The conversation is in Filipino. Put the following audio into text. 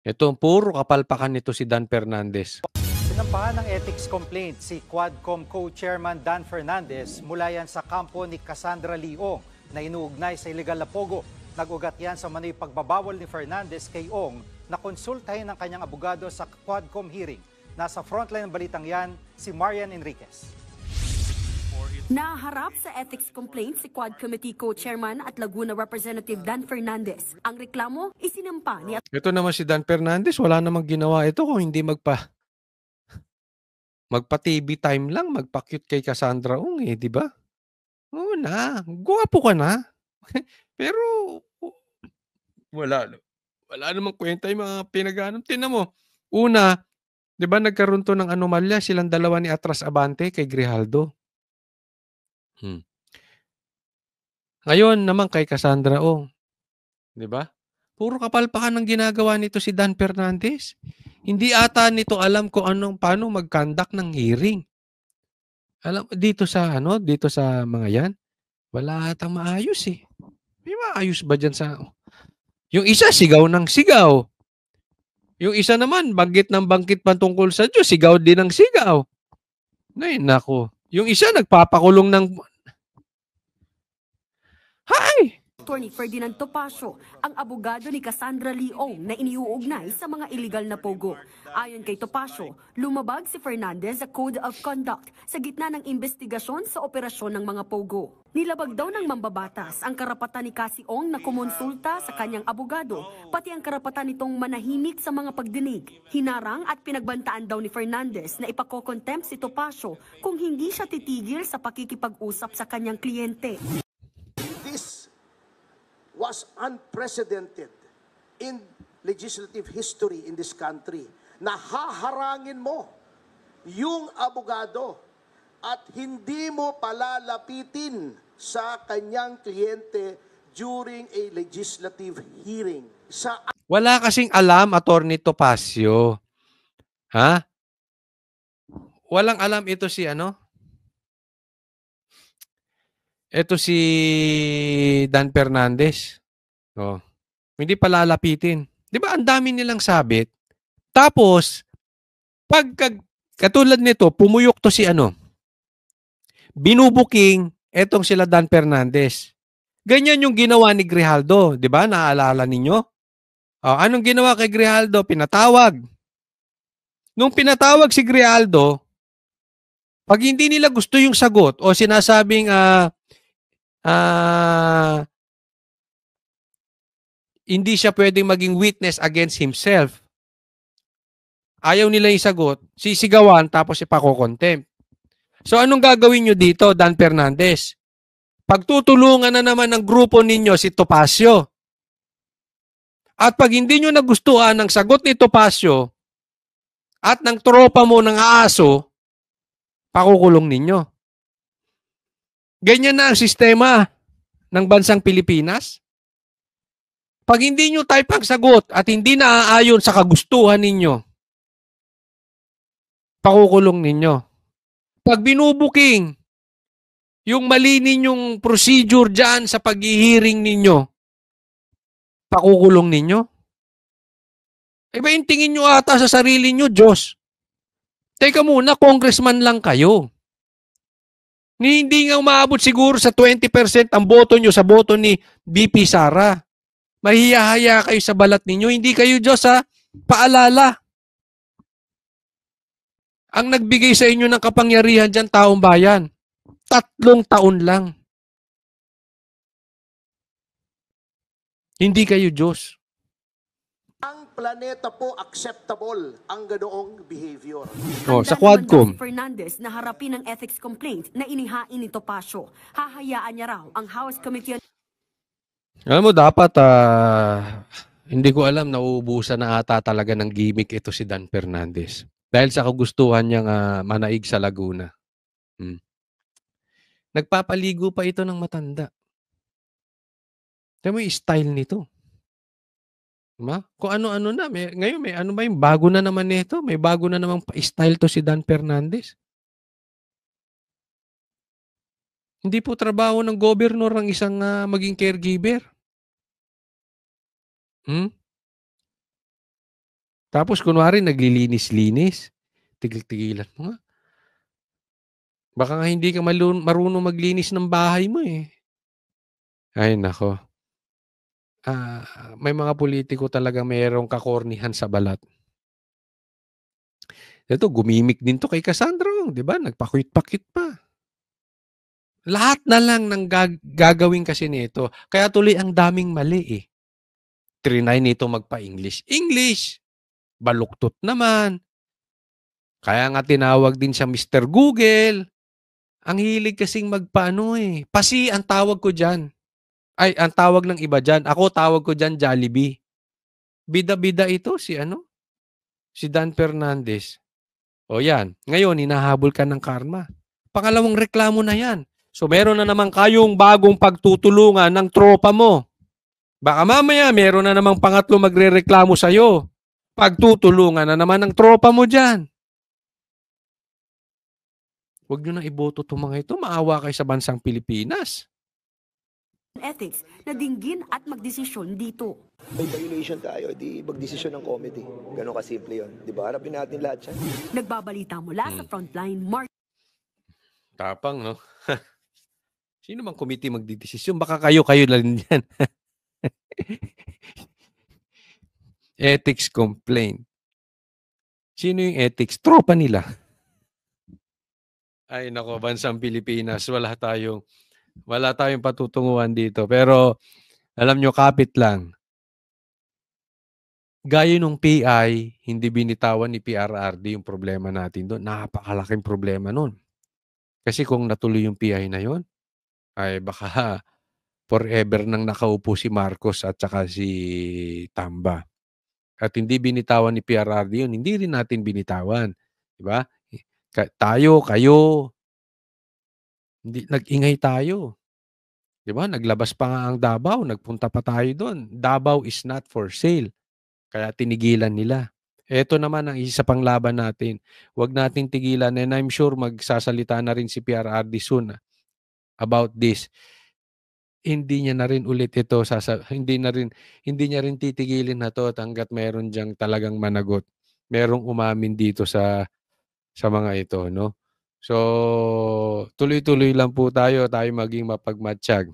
Ito, puro kapalpakan nito si Dan Fernandez. Sinampahan ng ethics complaint si Quadcom co-chairman Dan Fernandez mula yan sa kampo ni Cassandra Leong na inuugnay sa illegal na pogo. Nag-ugat yan sa manoy pagbabawal ni Fernandez kay Ong na konsultahin ng kanyang abogado sa Quadcom hearing. Nasa frontline ng balitang yan, si Marian Enriquez. Naharap sa ethics complaint si Quad Committee Co-Chairman at Laguna Representative Dan Fernandez. Ang reklamo, isinampa ni Ito naman si Dan Fernandez, wala namang ginawa ito kung hindi magpa-TV time lang, magpa-cute kay Cassandra Ong di ba? Oo na, gwapo ka na. Pero wala namang kwenta yung mga pinag-aanong. Tingnan mo, una, 'di ba nagkaroon 'to ng anomalya silang dalawa ni Atras Abante kay Grijaldo. Ngayon naman kay Cassandra Ong, 'di ba? Puro kapalpakan ang ginagawa nito si Dan Fernandez. Hindi ata nito alam kung paano mag-conduct ng hearing. Alam dito sa mga 'yan, wala atang maayos eh. May maayos ba diyan sa yung isa sigaw ng sigaw. Yung isa naman banggit ng banggit pa tungkol sa Diyos, sigaw din ng sigaw. Ay nako. Yung isa nagpapakulong ng Hay! Attorney Ferdinand Topacio, ang abogado ni Cassandra Leong na iniuugnay sa mga illegal na pogo. Ayon kay Topacio, lumabag si Fernandez sa Code of Conduct sa gitna ng investigasyon sa operasyon ng mga pogo. Nilabag daw ng mambabatas ang karapatan ni Cassie Ong na kumonsulta sa kanyang abogado, pati ang karapatan nitong manahimik sa mga pagdinig. Hinarang at pinagbantaan daw ni Fernandez na ipakokontempt si Topacio kung hindi siya titigil sa pakikipag-usap sa kanyang kliyente. This was unprecedented in legislative history in this country na haharangin mo yung abogado at hindi mo palalapitin sa kanyang kliyente during a legislative hearing. Wala kasing alam, Attorney Topacio. Ha? Walang alam ito si Ito si Dan Fernandez. Oh. Hindi palalapitin. 'Di ba ang dami nilang sabit? Tapos katulad nito, pumuyok to si binubuking etong sila Dan Fernandez. Ganyan yung ginawa ni Grijaldo, 'di ba? Naalala ninyo? Oh, anong ginawa kay Grijaldo? Pinatawag. Nung pinatawag si Grijaldo, pag hindi nila gusto yung sagot o sinasabing hindi siya pwedeng maging witness against himself. Ayaw nila yung sagot, sisigawan tapos ipakokontempt. So anong gagawin nyo dito, Dan Fernandez? Pagtutulungan na naman ng grupo ninyo si Topacio. At pag hindi nyo nagustuhan ng sagot ni Topacio at ng tropa mo ng aso, pakukulong ninyo. Ganyan na ang sistema ng bansang Pilipinas. Pag hindi nyo type ang sagot at hindi naaayon sa kagustuhan ninyo, pakukulong ninyo. Pag binubuking yung mali ninyong procedure dyan sa pag-hearing ninyo, pakukulong ninyo. Iba yung tingin nyo ata sa sarili nyo, Diyos. Teka muna, congressman lang kayo. Hindi nga umaabot siguro sa 20% ang boto nyo sa boto ni BP Sara. Mahihahaya kayo sa balat ninyo. Hindi kayo Diyos ha. Paalala. Ang nagbigay sa inyo ng kapangyarihan dyan, taong bayan. 3 taon lang. Hindi kayo Diyos. Ang planeta po acceptable ang ganoong behavior. Sa Quadcom. Si Fernandez na harapin ang ethics complaint na inihain ni Topacio. Hahayaan niya raw ang House Committee on... Alam mo, dapat hindi ko alam, nauubusan na ata talaga ng gimmick ito si Dan Fernandez. Dahil sa kagustuhan niyang manaig sa Laguna. Nagpapaligo pa ito ng matanda. Tignan mo yung style nito. Diba? Kung ano-ano na. Ngayon, may ano ba yung bago na naman nito? May bago na namang style to si Dan Fernandez. Hindi po trabaho ng gobernur ang isang maging caregiver. Tapos kunwari naglilinis-linis. Tigil-tigilan mo nga. Baka nga hindi ka marunong maglinis ng bahay mo eh. Ay nako. May mga politiko talagang mayroong kakornihan sa balat. Ito, gumimik din to kay Cassandra Ong, di ba? Nagpakwit-pakwit pa. Lahat na lang ng gagawin kasi nito. Kaya tuloy ang daming mali eh. Trinay nito magpa-English. English! Baluktot naman. Kaya nga tinawag din siya Mr. Google. Ang hilig kasing magpaano eh. Pasi ang tawag ko dyan. Ay, ang tawag ng iba dyan. Ako tawag ko dyan Jollibee. Bida-bida ito si Si Dan Fernandez. O yan. Ngayon, hinahabol ka ng karma. Pangalawang reklamo na yan. So meron na naman kayong bagong pagtutulungan ng tropa mo. Baka mamaya meron na namang pangatlo magrereklamo sa'yo. Pagtutulungan na naman ng tropa mo dyan. Huwag nyo na iboto itong mga ito. Maawa kayo sa bansang Pilipinas. Ethics na dinggin at magdesisyon dito. May violation tayo, di magdesisyon ng committee. Ganon kasimple yun. Di ba? Harapin natin lahat yan. Nagbabalita mula sa frontline, Mark. Tapang, no? Sino bang committee magdidesisyon? Baka kayo lang yan. Ethics complaint. Sino yung ethics? Tropa nila. Ay nako, bansang Pilipinas, wala tayong patutunguhan dito. Pero alam nyo, kapit lang. Gaya nung PI, hindi binitawan ni PRRD yung problema natin doon. Napakalaking problema nun. Kasi kung natuloy yung PI na yon, ay baka forever nang nakaupo si Marcos at saka si Tamba. At hindi binitawan ni PRRD yun, hindi rin natin binitawan. Diba? Tayo, kayo, hindi, nag-ingay tayo. Diba? Naglabas pa nga ang Davao, nagpunta pa tayo doon. Davao is not for sale. Kaya tinigilan nila. Ito naman ang isa pang laban natin. Huwag nating tigilan, and I'm sure magsasalita na rin si PRRD soon about this. Hindi niya na rin ulit ito, hindi niya rin titigilin na to hanggat meron diyang talagang managot. Merong umamin dito sa mga ito, no? So, tuloy-tuloy lang po tayo maging mapagmatsyag.